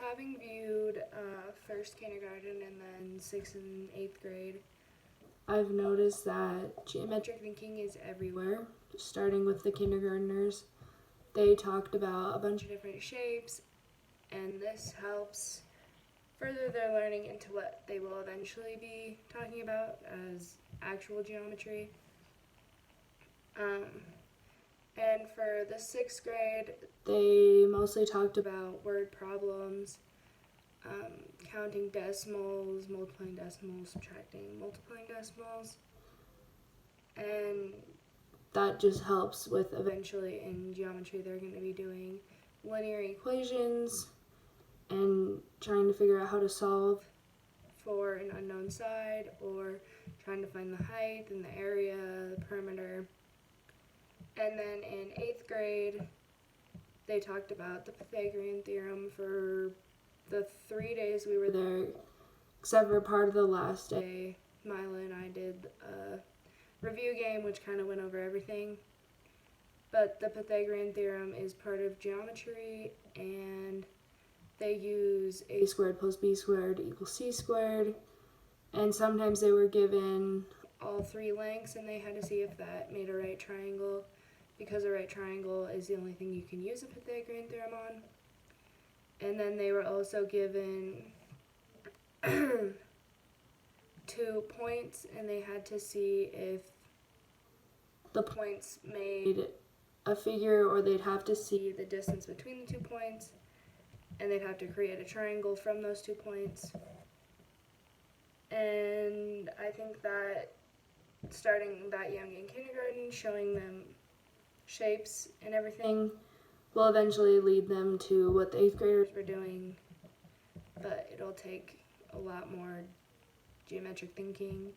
having viewed first kindergarten and then 6th and 8th grade, I've noticed that geometric thinking is everywhere, starting with the kindergartners. They talked about a bunch of different shapes, and this helps further their learning into what they will eventually be talking about as actual geometry. And for the 6th grade, they mostly talked about word problems, counting decimals, multiplying decimals, subtracting, multiplying decimals, and that just helps with eventually in geometry they're going to be doing linear equations and trying to figure out how to solve for an unknown side, or trying to find the height and the area, the perimeter. And then in 8th grade, they talked about the Pythagorean theorem for the 3 days we were there, except for part of the last day. Mila and I did a review game which kind of went over everything. But the Pythagorean theorem is part of geometry, and they use a squared plus b squared equals c squared. And sometimes they were given all 3 lengths, and they had to see if that made a right triangle, because a right triangle is the only thing you can use a Pythagorean theorem on. And then they were also given 2 points, and they had to see if the points made a figure, or they'd have to see the distance between the 2 points, and they'd have to create a triangle from those 2 points. And I think that starting that young in kindergarten, showing them shapes and everything will eventually lead them to what the 8th graders were doing, but it'll take a lot more geometric thinking